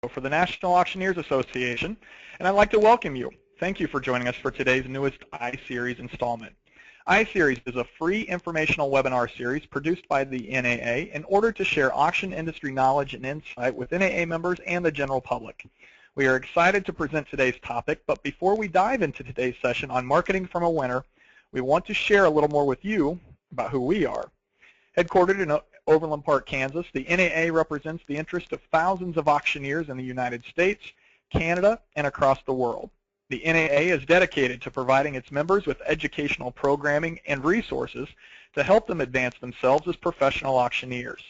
for the National Auctioneers Association, and I'd like to welcome you. Thank you for joining us for today's newest iSeries installment. iSeries is a free informational webinar series produced by the NAA in order to share auction industry knowledge and insight with NAA members and the general public. We are excited to present today's topic, but before we dive into today's session on marketing from a winner, we want to share a little more with you about who we are. Headquartered in Overland Park, Kansas, the NAA represents the interest of thousands of auctioneers in the United States, Canada, and across the world. The NAA is dedicated to providing its members with educational programming and resources to help them advance themselves as professional auctioneers.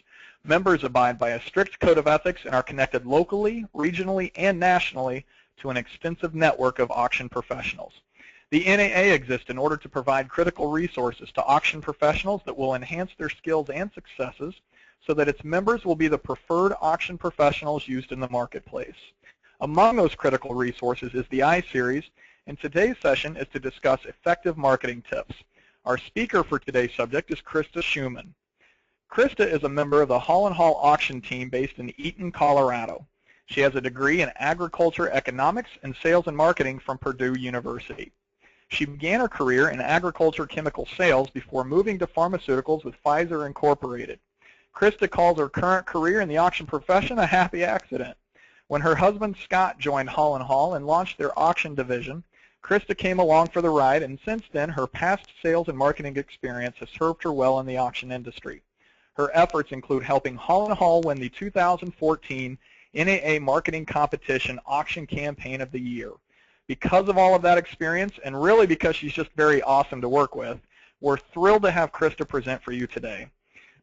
Members abide by a strict code of ethics and are connected locally, regionally, and nationally to an extensive network of auction professionals. The NAA exists in order to provide critical resources to auction professionals that will enhance their skills and successes so that its members will be the preferred auction professionals used in the marketplace. Among those critical resources is the iSeries, and today's session is to discuss effective marketing tips. Our speaker for today's subject is Krista Shuman. Krista is a member of the Hall & Hall auction team based in Eaton, Colorado. She has a degree in agriculture economics and sales and marketing from Purdue University. She began her career in agriculture chemical sales before moving to pharmaceuticals with Pfizer Incorporated. Krista calls her current career in the auction profession a happy accident. When her husband Scott joined Hall & Hall and launched their auction division, Krista came along for the ride, and since then her past sales and marketing experience has served her well in the auction industry. Her efforts include helping Hall & Hall win the 2014 NAA Marketing Competition Auction Campaign of the Year. Because of all of that experience, and really because she's just very awesome to work with, we're thrilled to have Krista present for you today.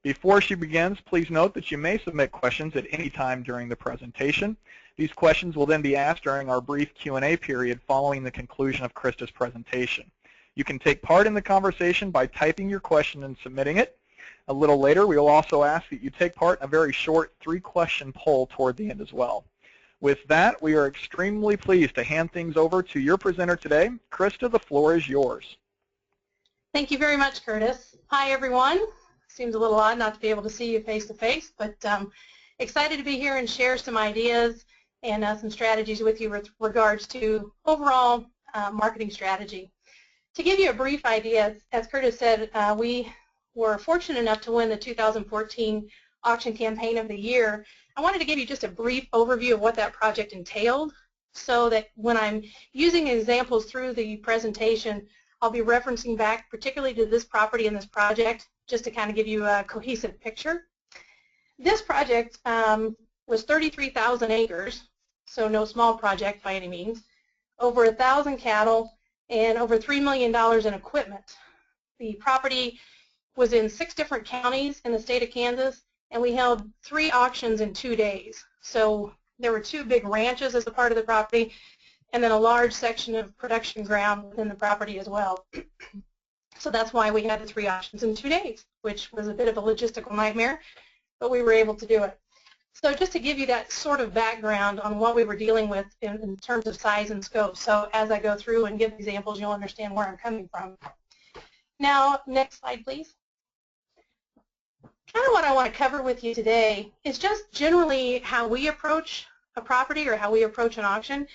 Before she begins, please note that you may submit questions at any time during the presentation. These questions will then be asked during our brief Q&A period following the conclusion of Krista's presentation. You can take part in the conversation by typing your question and submitting it. A little later, we will also ask that you take part in a very short 3-question poll toward the end as well. With that, we are extremely pleased to hand things over to your presenter today. Krista, the floor is yours. Thank you very much, Curtis. Hi, everyone. Seems a little odd not to be able to see you face-to-face, but excited to be here and share some ideas and some strategies with you with regards to overall marketing strategy. To give you a brief idea, as Curtis said, we were fortunate enough to win the 2014 Auction Campaign of the Year. I wanted to give you just a brief overview of what that project entailed so that when I'm using examples through the presentation, I'll be referencing back particularly to this property and this project just to kind of give you a cohesive picture. This project was 33,000 acres, so no small project by any means, over 1,000 cattle, and over $3 million in equipment. The property was in 6 different counties in the state of Kansas, and we held 3 auctions in 2 days. So there were 2 big ranches as a part of the property, and then a large section of production ground within the property as well. So that's why we had the 3 auctions in 2 days, which was a bit of a logistical nightmare, but we were able to do it. So just to give you that sort of background on what we were dealing with in terms of size and scope. So as I go through and give examples, you'll understand where I'm coming from. Now, next slide, please. Kind of what I want to cover with you today is just generally how we approach a property or how we approach an auction.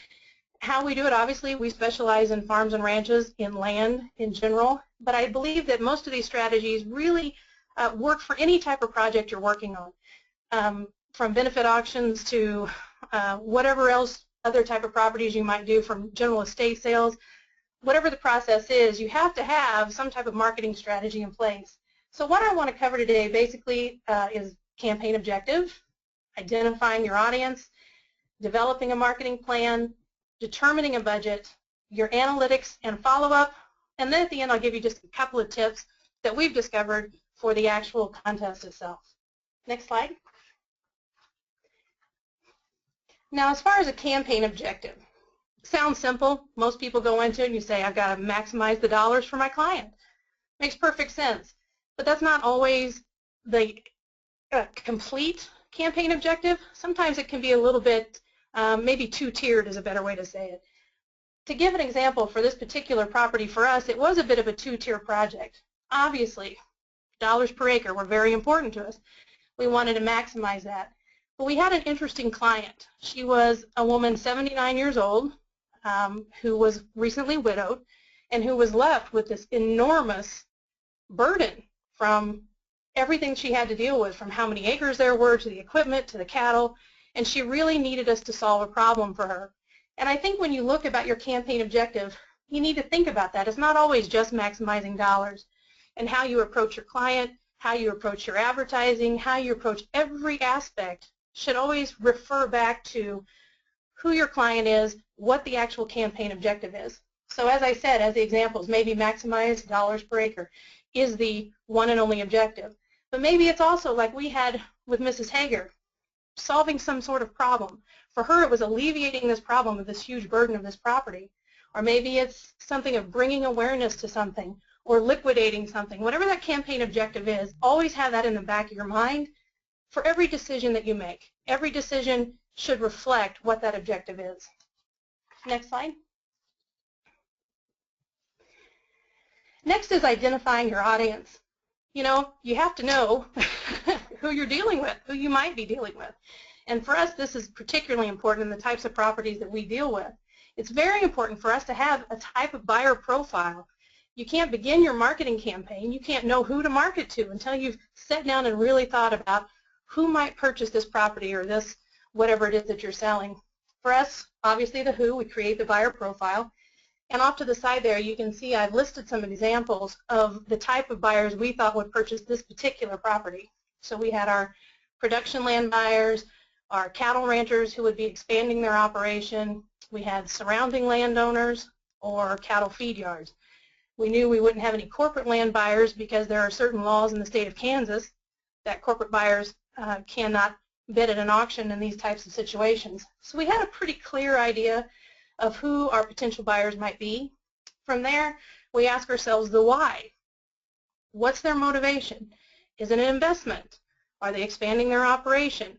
How we do it, obviously, we specialize in farms and ranches, in land in general, but I believe that most of these strategies really work for any type of project you're working on, from benefit auctions to whatever else, other type of properties you might do, from general estate sales. Whatever the process is, you have to have some type of marketing strategy in place. So what I want to cover today basically is campaign objective, identifying your audience, developing a marketing plan, determining a budget, your analytics and follow-up, and then at the end I'll give you just a couple of tips that we've discovered for the actual contest itself. Next slide. Now, as far as a campaign objective, sounds simple. Most people go into it and you say, I've got to maximize the dollars for my client. Makes perfect sense. But that's not always the complete campaign objective. Sometimes it can be a little bit, maybe 2-tiered is a better way to say it. To give an example, for this particular property for us, it was a bit of a 2-tier project. Obviously, dollars per acre were very important to us. We wanted to maximize that. But we had an interesting client. She was a woman 79 years old who was recently widowed and who was left with this enormous burden from everything she had to deal with, from how many acres there were to the equipment to the cattle, and she really needed us to solve a problem for her. And I think when you look about your campaign objective, you need to think about that. It's not always just maximizing dollars, and how you approach your client, how you approach your advertising, how you approach every aspect should always refer back to who your client is, what the actual campaign objective is. So as I said, as the examples, maybe maximize dollars per acre is the one and only objective. But maybe it's also like we had with Mrs. Hager, solving some sort of problem. For her, it was alleviating this problem of this huge burden of this property. Or maybe it's something of bringing awareness to something or liquidating something. Whatever that campaign objective is, always have that in the back of your mind for every decision that you make. Every decision should reflect what that objective is. Next slide. Next is identifying your audience. You know, you have to know who you're dealing with, who you might be dealing with. And for us, this is particularly important in the types of properties that we deal with. It's very important for us to have a type of buyer profile. You can't begin your marketing campaign, you can't know who to market to until you've sat down and really thought about who might purchase this property or this, whatever it is that you're selling. For us, obviously the who, we create the buyer profile. And off to the side there, you can see I've listed some examples of the type of buyers we thought would purchase this particular property. So we had our production land buyers, our cattle ranchers who would be expanding their operation. We had surrounding landowners or cattle feed yards. We knew we wouldn't have any corporate land buyers because there are certain laws in the state of Kansas that corporate buyers cannot bid at an auction in these types of situations. So we had a pretty clear idea of who our potential buyers might be. From there, we ask ourselves the why. What's their motivation? Is it an investment? Are they expanding their operation?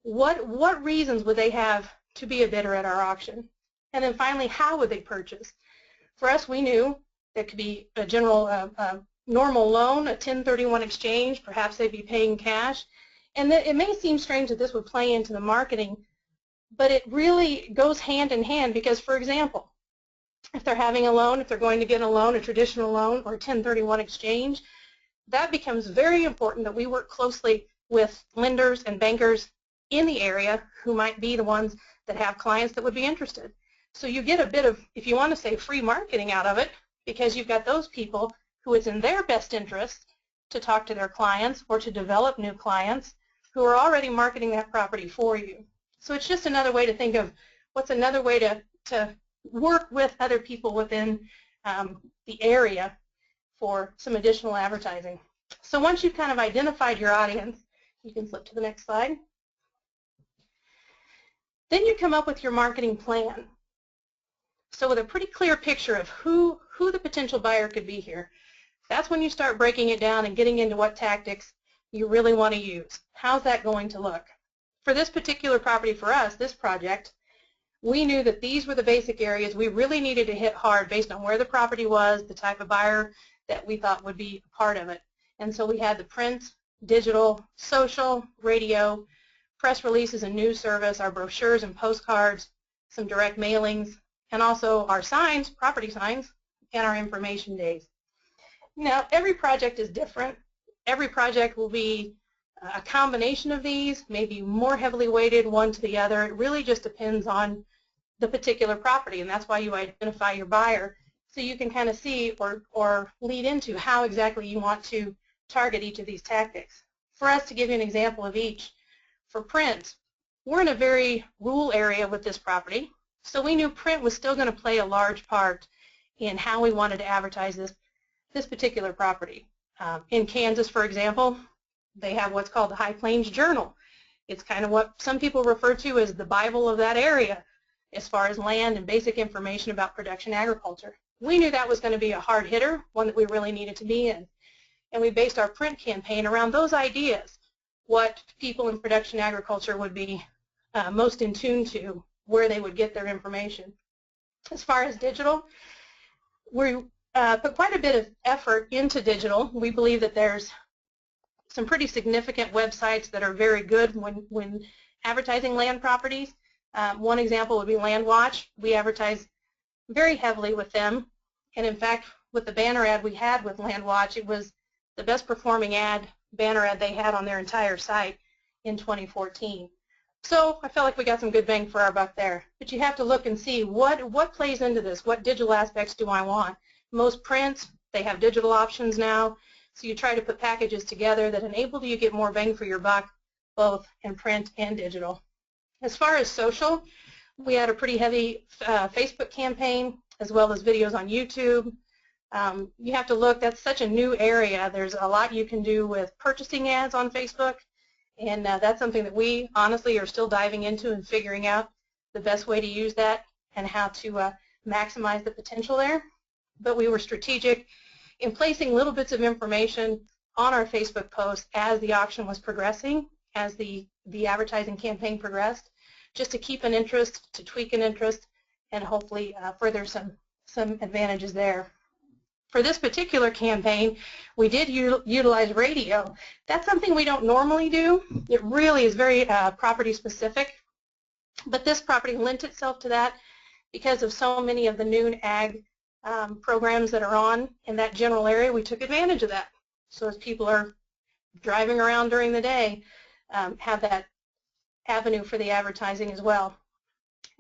What reasons would they have to be a bidder at our auction? And then finally, how would they purchase? For us, we knew that could be a general normal loan, a 1031 exchange, perhaps they'd be paying cash. And it may seem strange that this would play into the marketing, but it really goes hand in hand because, for example, if they're having a loan, if they're going to get a loan, a traditional loan or a 1031 exchange, that becomes very important that we work closely with lenders and bankers in the area who might be the ones that have clients that would be interested. So you get a bit of, if you want to say, free marketing out of it because you've got those people who it's in their best interest to talk to their clients or to develop new clients who are already marketing that property for you. So it's just another way to think of what's another way to work with other people within the area for some additional advertising. So once you've kind of identified your audience, you can flip to the next slide. Then you come up with your marketing plan. So with a pretty clear picture of who the potential buyer could be here, that's when you start breaking it down and getting into what tactics you really want to use. How's that going to look? For this particular property for us, this project, we knew that these were the basic areas we really needed to hit hard based on where the property was, the type of buyer that we thought would be a part of it. And so we had the print, digital, social, radio, press releases and news service, our brochures and postcards, some direct mailings, and also our signs, property signs, and our information days. Now, every project is different. Every project will be a combination of these, maybe more heavily weighted one to the other. It really just depends on the particular property, and that's why you identify your buyer so you can kind of see or lead into how exactly you want to target each of these tactics. For us, to give you an example of each, for print, we're in a very rural area with this property, so we knew print was still going to play a large part in how we wanted to advertise this particular property. In Kansas, for example, they have what's called the High Plains Journal. It's kind of what some people refer to as the Bible of that area as far as land and basic information about production agriculture. We knew that was going to be a hard hitter, one that we really needed to be in. And we based our print campaign around those ideas, what people in production agriculture would be most in tune to, where they would get their information. As far as digital, we put quite a bit of effort into digital. We believe that there's some pretty significant websites that are very good when advertising land properties. One example would be LandWatch. We advertise very heavily with them, and in fact, with the banner ad we had with LandWatch, it was the best performing banner ad they had on their entire site in 2014. So I felt like we got some good bang for our buck there. But you have to look and see what plays into this. What digital aspects do I want? Most prints, they have digital options now. So you try to put packages together that enable you to get more bang for your buck, both in print and digital. As far as social, we had a pretty heavy Facebook campaign, as well as videos on YouTube. You have to look, that's such a new area. There's a lot you can do with purchasing ads on Facebook, and that's something that we honestly are still diving into and figuring out the best way to use that and how to maximize the potential there. But we were strategic in placing little bits of information on our Facebook posts as the auction was progressing, as the advertising campaign progressed, just to keep an interest, to tweak an interest, and hopefully further some advantages there. For this particular campaign, we did utilize radio. That's something we don't normally do. It really is very property specific, but this property lent itself to that because of so many of the noon ag programs that are on in that general area. We took advantage of that. So as people are driving around during the day, have that avenue for the advertising as well.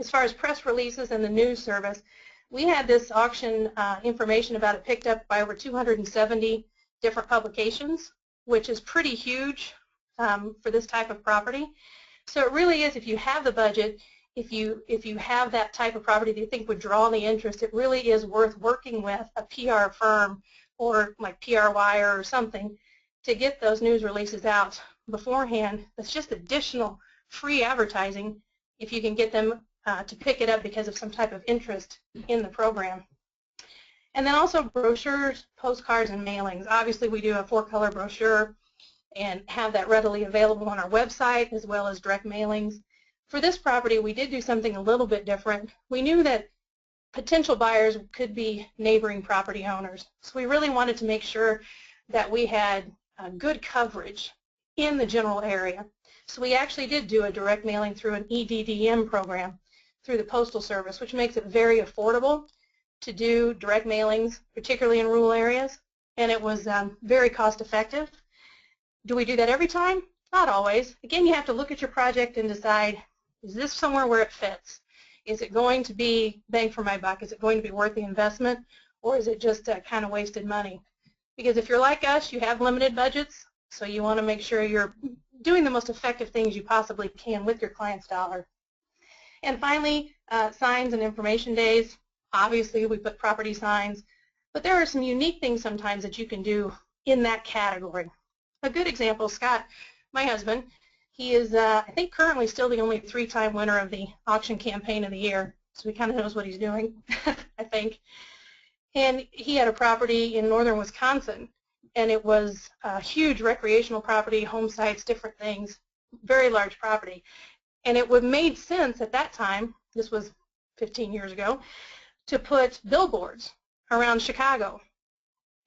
As far as press releases and the news service, we had this auction information about it picked up by over 270 different publications, which is pretty huge for this type of property. So it really is, if you have the budget, if you have that type of property that you think would draw the interest, it really is worth working with a PR firm or like PR Wire or something to get those news releases out beforehand. That's just additional free advertising if you can get them to pick it up because of some type of interest in the program. And then also brochures, postcards, and mailings. Obviously we do a 4-color brochure and have that readily available on our website, as well as direct mailings. For this property, we did do something a little bit different. We knew that potential buyers could be neighboring property owners, so we really wanted to make sure that we had good coverage in the general area. So we actually did do a direct mailing through an EDDM program through the Postal Service, which makes it very affordable to do direct mailings, particularly in rural areas, and it was very cost effective. Do we do that every time? Not always. Again, you have to look at your project and decide, is this somewhere where it fits? Is it going to be bang for my buck? Is it going to be worth the investment, or is it just kind of wasted money? Because if you're like us, you have limited budgets, so you want to make sure you're doing the most effective things you possibly can with your client's dollar. And finally, signs and information days. Obviously, we put property signs, but there are some unique things sometimes that you can do in that category. A good example, Scott, my husband, he is, I think, currently still the only 3-time winner of the auction campaign of the year, so he kind of knows what he's doing, I think. And he had a property in northern Wisconsin, and it was a huge recreational property, home sites, different things, very large property. And it would have made sense at that time, this was 15 years ago, to put billboards around Chicago.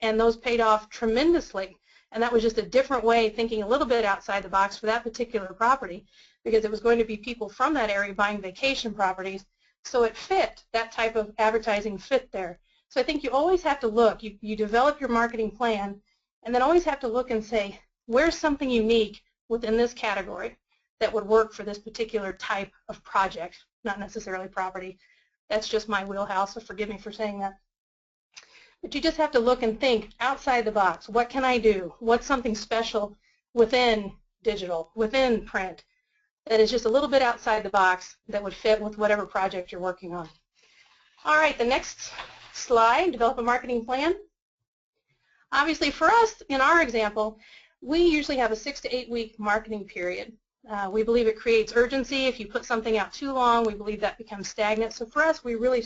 And those paid off tremendously. And that was just a different way, thinking a little bit outside the box for that particular property, because it was going to be people from that area buying vacation properties. So it fit, that type of advertising fit there. So I think you always have to look. You develop your marketing plan, and then always have to look and say, where's something unique within this category that would work for this particular type of project, not necessarily property. That's just my wheelhouse, so forgive me for saying that. But you just have to look and think outside the box. What can I do? What's something special within digital, within print, that is just a little bit outside the box that would fit with whatever project you're working on? All right, the next slide, develop a marketing plan. Obviously for us, in our example, we usually have a 6 to 8 week marketing period. We believe it creates urgency. If you put something out too long, we believe that becomes stagnant. So for us, we really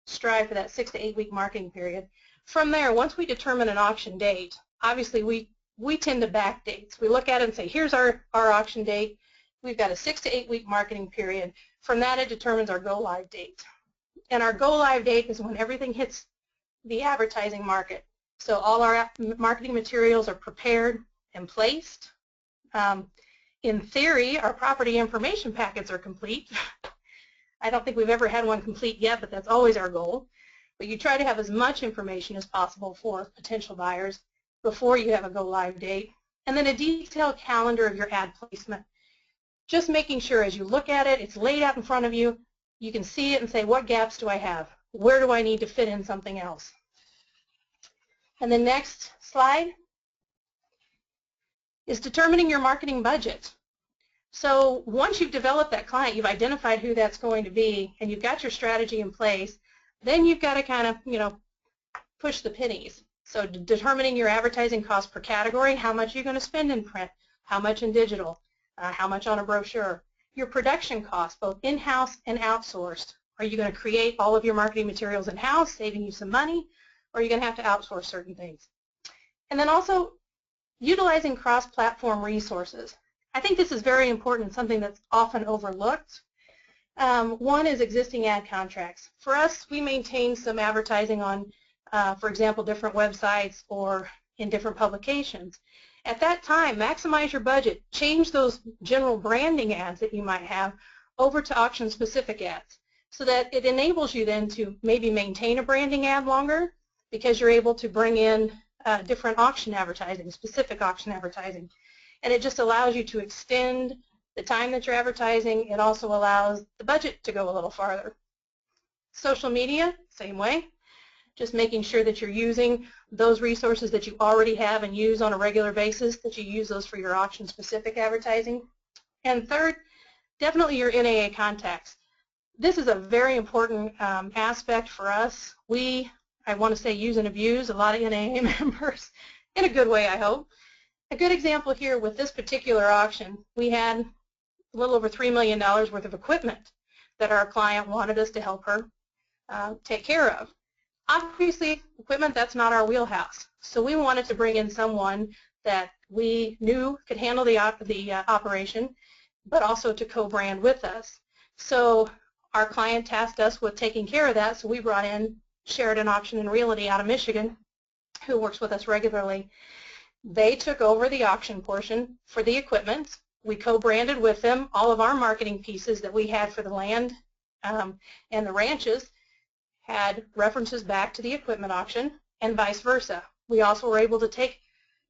strive for that 6 to 8 week marketing period. From there, once we determine an auction date, obviously we tend to back dates. We look at it and say, here's our auction date. We've got a 6 to 8 week marketing period. From that, it determines our go live date. And our go live date is when everything hits the advertising market. So all our marketing materials are prepared and placed in theory, our property information packets are complete. I don't think we've ever had one complete yet, but that's always our goal. But you try to have as much information as possible for potential buyers before you have a go-live date. And then a detailed calendar of your ad placement. Just making sure as you look at it, it's laid out in front of you, you can see it and say, what gaps do I have? Where do I need to fit in something else? And the next slide is determining your marketing budget. So once you've developed that client, you've identified who that's going to be, and you've got your strategy in place, then you've got to kind of, push the pennies. So determining your advertising cost per category, how much you're going to spend in print, how much in digital, how much on a brochure. Your production costs, both in-house and outsourced. Are you going to create all of your marketing materials in-house, saving you some money, or are you going to have to outsource certain things? And then also utilizing cross-platform resources. I think this is very important and something that's often overlooked. One is existing ad contracts. For us, we maintain some advertising on, for example, different websites or in different publications. At that time, maximize your budget. Change those general branding ads that you might have over to auction-specific ads so that it enables you then to maybe maintain a branding ad longer because you're able to bring in different auction advertising, specific auction advertising. And it just allows you to extend the time that you're advertising. It also allows the budget to go a little farther. Social media, same way. Just making sure that you're using those resources that you already have and use on a regular basis, that you use those for your auction-specific advertising. And third, definitely your NAA contacts. This is a very important aspect for us. I want to say, use and abuse a lot of NAA members in a good way, I hope. A good example here with this particular auction, we had a little over $3 million worth of equipment that our client wanted us to help her take care of. Obviously, equipment, that's not our wheelhouse. So we wanted to bring in someone that we knew could handle the operation, but also to co-brand with us. So our client tasked us with taking care of that, so we brought in Sheridan Auction and Realty out of Michigan, who works with us regularly. They took over the auction portion for the equipment. We co-branded with them all of our marketing pieces that we had for the land and the ranches had references back to the equipment auction and vice versa. We also were able to take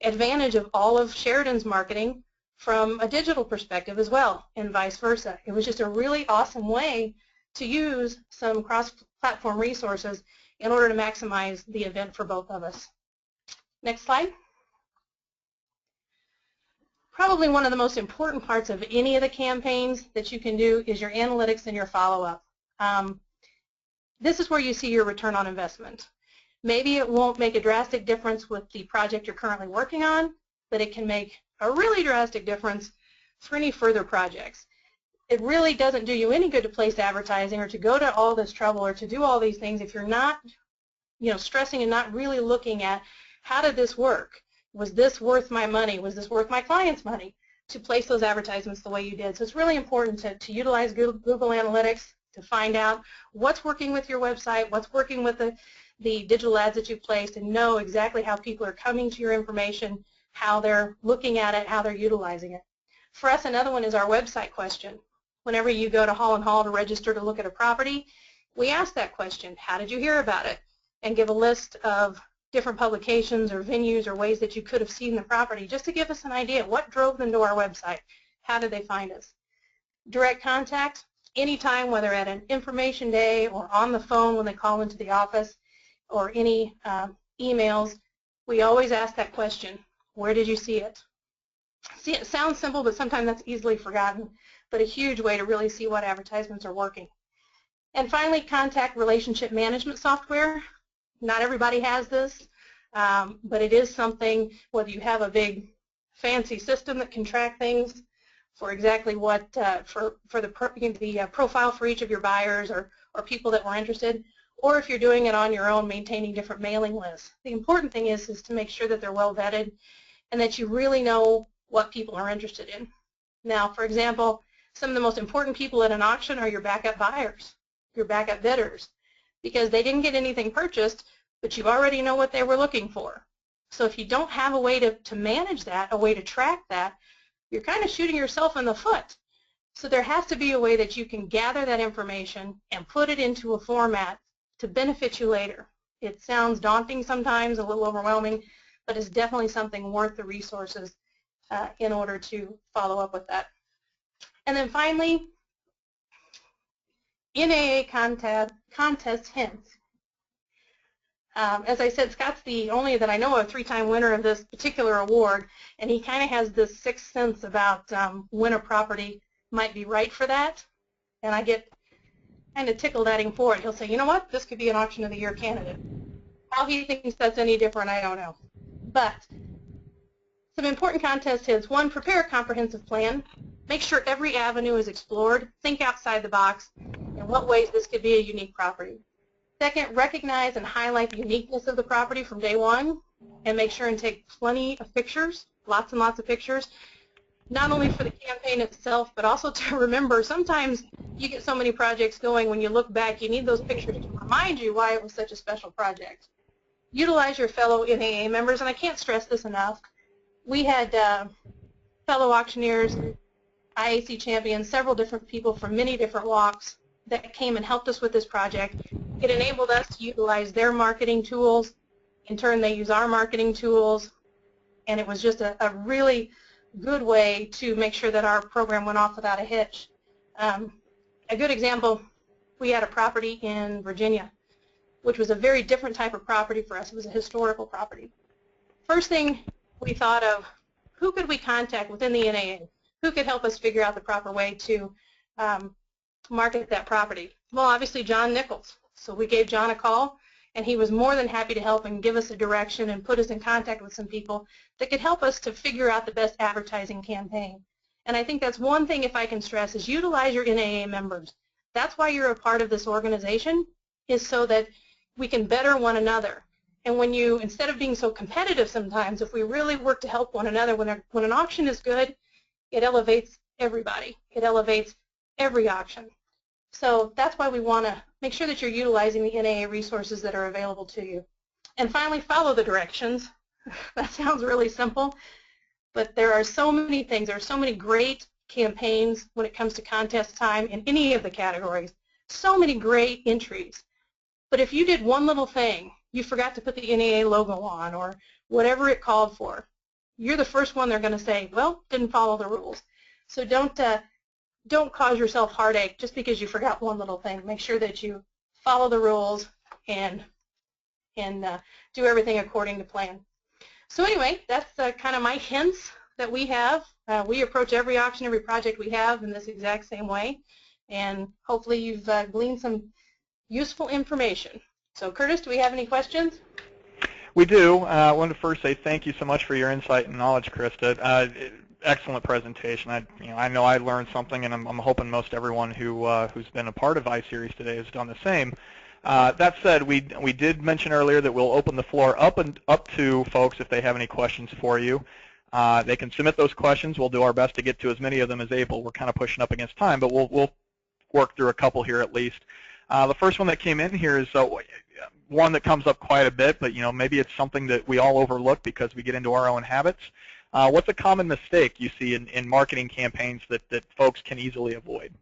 advantage of all of Sheridan's marketing from a digital perspective as well and vice versa. It was just a really awesome way to use some cross-platform resources in order to maximize the event for both of us. Next slide. Probably one of the most important parts of any of the campaigns that you can do is your analytics and your follow-up. This is where you see your return on investment. Maybe it won't make a drastic difference with the project you're currently working on, but it can make a really drastic difference for any further projects. It really doesn't do you any good to place advertising or to go to all this trouble or to do all these things if you're not, stressing and not really looking at how did this work? Was this worth my money? Was this worth my client's money to place those advertisements the way you did? So it's really important to utilize Google Analytics to find out what's working with your website, what's working with the digital ads that you've placed, and know exactly how people are coming to your information, how they're looking at it, how they're utilizing it. For us, another one is our website question. Whenever you go to Hall & Hall to register to look at a property, we ask that question, how did you hear about it? And give a list of different publications or venues or ways that you could have seen the property just to give us an idea. What drove them to our website? How did they find us? Direct contact, anytime, whether at an information day or on the phone when they call into the office or any emails, we always ask that question, where did you see it? See, it sounds simple, but sometimes that's easily forgotten, but a huge way to really see what advertisements are working. And finally, contact relationship management software. Not everybody has this, but it is something, whether you have a big fancy system that can track things for exactly what, for the profile for each of your buyers or people that were interested, or if you're doing it on your own, maintaining different mailing lists. The important thing is to make sure that they're well vetted and that you really know what people are interested in. Now, for example, some of the most important people at an auction are your backup buyers, your backup bidders, because they didn't get anything purchased, but you already know what they were looking for. So if you don't have a way to manage that, a way to track that, you're kind of shooting yourself in the foot. So there has to be a way that you can gather that information and put it into a format to benefit you later. It sounds daunting sometimes, a little overwhelming, but it's definitely something worth the resources in order to follow up with that. And then finally, NAA contest hints. As I said, Scott's the only that I know of 3-time winner of this particular award, and he kind of has this sixth sense about when a property might be right for that, and I get kind of tickled at him for it. He'll say, you know what, this could be an Auction of the Year candidate. How he thinks that's any different, I don't know. But some important contest hints. 1, prepare a comprehensive plan. Make sure every avenue is explored. Think outside the box. In what ways this could be a unique property. 2nd, recognize and highlight the uniqueness of the property from day one, and make sure and take plenty of pictures, lots and lots of pictures, not only for the campaign itself, but also to remember sometimes you get so many projects going, when you look back, you need those pictures to remind you why it was such a special project. Utilize your fellow NAA members, and I can't stress this enough. We had fellow auctioneers, IAC champions, several different people from many different walks that came and helped us with this project. It enabled us to utilize their marketing tools. In turn, they use our marketing tools, and it was just a really good way to make sure that our program went off without a hitch. A good example, we had a property in Virginia, which was a very different type of property for us. It was a historical property. First thing we thought of, who could we contact within the NAA? Who could help us figure out the proper way to market that property? Well, obviously John Nichols. So we gave John a call, and he was more than happy to help and give us a direction and put us in contact with some people that could help us to figure out the best advertising campaign. And I think that's one thing, if I can stress, is utilize your NAA members. That's why you're a part of this organization, is so that we can better one another. And when you, instead of being so competitive sometimes, if we really work to help one another, when an auction is good, it elevates everybody. It elevates every auction. So that's why we want to make sure that you're utilizing the NAA resources that are available to you. And finally, follow the directions. That sounds really simple, but there are so many things. There are so many great campaigns when it comes to contest time in any of the categories. So many great entries. But if you did one little thing, you forgot to put the NAA logo on or whatever it called for, you're the first one they're going to say, well, didn't follow the rules. So don't cause yourself heartache just because you forgot one little thing. Make sure that you follow the rules and do everything according to plan. So anyway, that's kind of my hints that we have. We approach every auction, every project we have in this exact same way, and hopefully you've gleaned some useful information. So Curtis, do we have any questions? We do. I wanted to first say thank you so much for your insight and knowledge, Krista. Excellent presentation. I know I learned something, and I'm hoping most everyone who's been a part of iSeries today has done the same. That said, we did mention earlier that we'll open the floor up to folks if they have any questions for you. They can submit those questions. We'll do our best to get to as many of them as able. We're kind of pushing up against time, but we'll work through a couple here at least. The first one that came in here is one that comes up quite a bit, but maybe it's something that we all overlook because we get into our own habits. What's a common mistake you see in marketing campaigns that folks can easily avoid?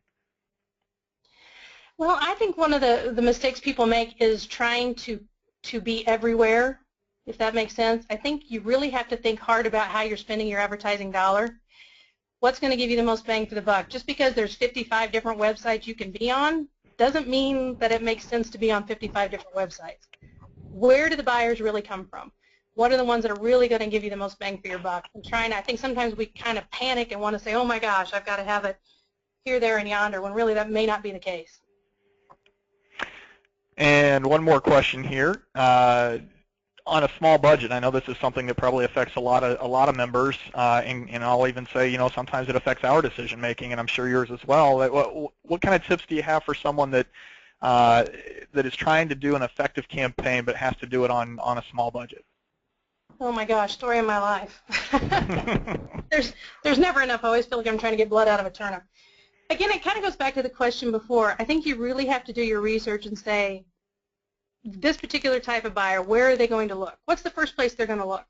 Well, I think one of the mistakes people make is trying to be everywhere, if that makes sense. I think you really have to think hard about how you're spending your advertising dollar. What's going to give you the most bang for the buck? Just because there's 55 different websites you can be on doesn't mean that it makes sense to be on 55 different websites. Where do the buyers really come from? What are the ones that are really going to give you the most bang for your buck? I think sometimes we kind of panic and want to say, oh my gosh, I've got to have it here, there, and yonder, when really that may not be the case. And one more question here. On a small budget, I know this is something that probably affects a lot of members, and I'll even say, sometimes it affects our decision making, and I'm sure yours as well. What kind of tips do you have for someone that is trying to do an effective campaign but has to do it on a small budget? Oh my gosh, story of my life. There's never enough. I always feel like I'm trying to get blood out of a turnip. Again, it kind of goes back to the question before. I think you really have to do your research and say, this particular type of buyer, where are they going to look? What's the first place they're going to look?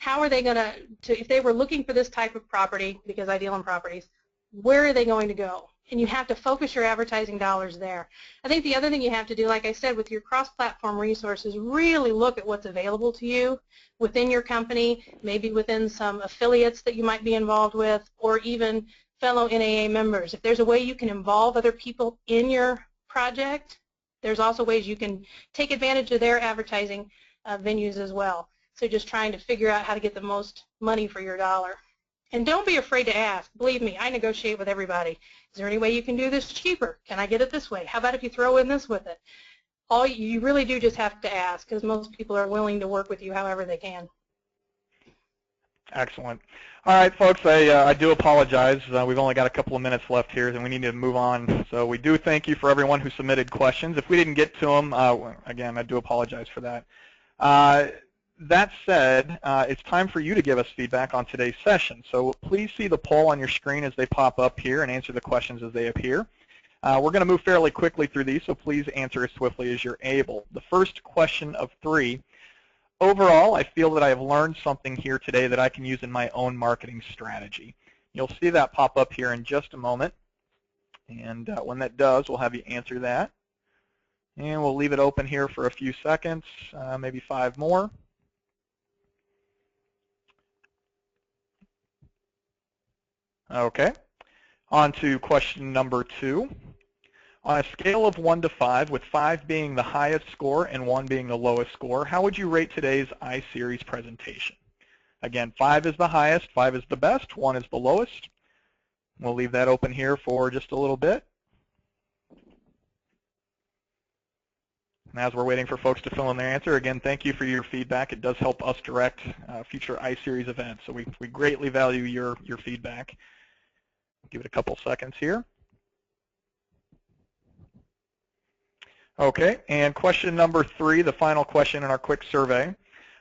how are they going to, if they were looking for this type of property, because I deal in properties, where are they going to go? And you have to focus your advertising dollars there. I think the other thing you have to do, like I said, with your cross-platform resources, really look at what's available to you within your company, maybe within some affiliates that you might be involved with, or even fellow NAA members. If there's a way you can involve other people in your project, there's also ways you can take advantage of their advertising venues as well. So just trying to figure out how to get the most money for your dollar. And don't be afraid to ask. Believe me, I negotiate with everybody. Is there any way you can do this cheaper? Can I get it this way? How about if you throw in this with it? You really do just have to ask, because most people are willing to work with you however they can. Excellent. All right, folks, I do apologize. We've only got a couple of minutes left here, and we need to move on. So we do thank you for everyone who submitted questions. If we didn't get to them, again, I do apologize for that. That said, it's time for you to give us feedback on today's session. So please see the poll on your screen as they pop up here and answer the questions as they appear. We're going to move fairly quickly through these, so please answer as swiftly as you're able. The first question of 3, overall, I feel that I have learned something here today that I can use in my own marketing strategy. You'll see that pop up here in just a moment, and when that does, we'll have you answer that. And we'll leave it open here for a few seconds, maybe 5 more. Okay, on to question number 2. On a scale of 1 to 5, with 5 being the highest score and 1 being the lowest score, how would you rate today's iSeries presentation? Again, 5 is the highest, 5 is the best, 1 is the lowest. We'll leave that open here for just a little bit. And as we're waiting for folks to fill in their answer, again, thank you for your feedback. It does help us direct future iSeries events, so we greatly value your feedback. Give it a couple seconds here. Okay, and question number 3, the final question in our quick survey.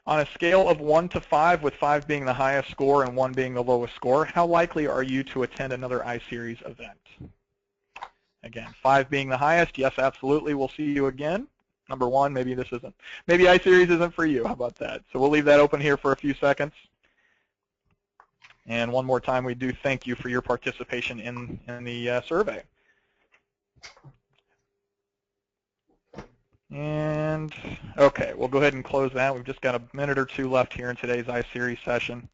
On a scale of 1 to 5, with 5 being the highest score and 1 being the lowest score, how likely are you to attend another iSeries event? Again, 5 being the highest, yes, absolutely, we'll see you again. Number 1, maybe this isn't. Maybe iSeries isn't for you. How about that? So we'll leave that open here for a few seconds. And one more time, we do thank you for your participation in the survey. And okay, we'll go ahead and close that. We've just got a minute or 2 left here in today's iSeries session.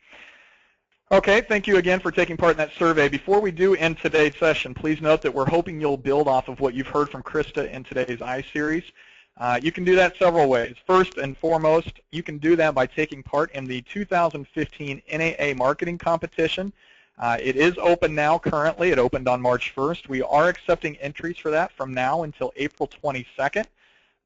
Okay, thank you again for taking part in that survey. Before we do end today's session, please note that we're hoping you'll build off of what you've heard from Krista in today's iSeries. You can do that several ways. First and foremost, you can do that by taking part in the 2015 NAA Marketing Competition. It is open now currently. It opened on March 1st. We are accepting entries for that from now until April 22nd.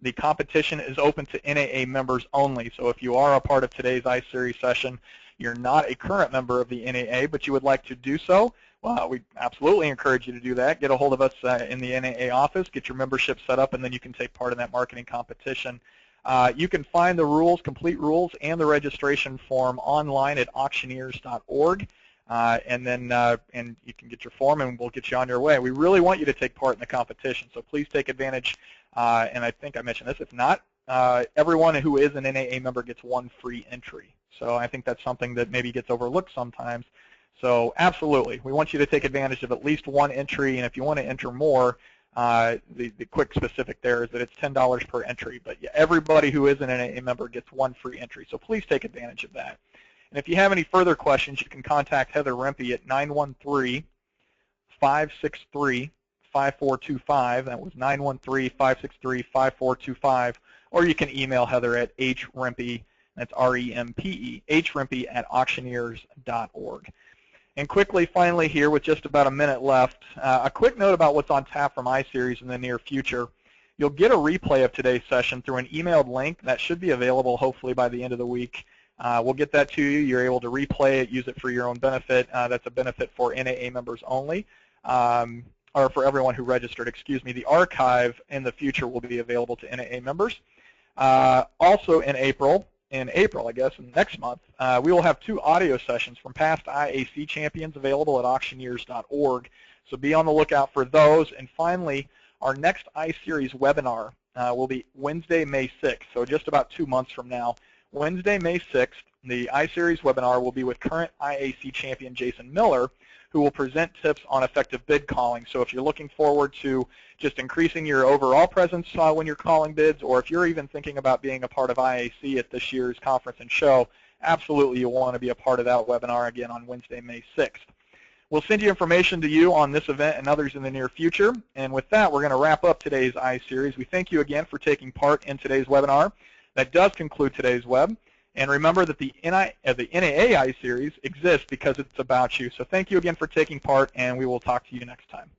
The competition is open to NAA members only, so if you are a part of today's iSeries session, you're not a current member of the NAA, but you would like to do so, well, we absolutely encourage you to do that. Get a hold of us in the NAA office, get your membership set up, and then you can take part in that marketing competition. You can find the rules, complete rules, and the registration form online at auctioneers.org, and you can get your form, and we'll get you on your way. We really want you to take part in the competition, so please take advantage. And I think I mentioned this. If not, everyone who is an NAA member gets 1 free entry. So I think that's something that maybe gets overlooked sometimes. So absolutely, we want you to take advantage of at least 1 entry, and if you want to enter more, the quick specific there is that it's $10 per entry. But yeah, everybody who is an NAA member gets 1 free entry, so please take advantage of that. And if you have any further questions, you can contact Heather Rempe at 913-563-5425. That was 913-563-5425. Or you can email Heather at hrempe, that's R-E-M-P-E, hrempe@auctioneers.org. And quickly, finally here, with just about a minute left, a quick note about what's on tap from iSeries in the near future. You'll get a replay of today's session through an emailed link that should be available hopefully by the end of the week. We'll get that to you. You're able to replay it, use it for your own benefit. That's a benefit for NAA members only, or for everyone who registered, excuse me. The archive in the future will be available to NAA members. Also in April, I guess, next month, we will have 2 audio sessions from past IAC champions available at auctioneers.org. So be on the lookout for those. And finally, our next iSeries webinar will be Wednesday, May 6th, so just about 2 months from now. Wednesday, May 6th The iSeries webinar will be with current IAC champion Jason Miller, who will present tips on effective bid calling. So if you're looking forward to just increasing your overall presence when you're calling bids, or if you're even thinking about being a part of IAC at this year's conference and show, absolutely you'll want to be a part of that webinar again on Wednesday, May 6th. We'll send you information to you on this event and others in the near future. And with that, we're going to wrap up today's iSeries. We thank you again for taking part in today's webinar. That does conclude today's web. And remember that the NAA iSeries exists because it's about you. So thank you again for taking part, and we will talk to you next time.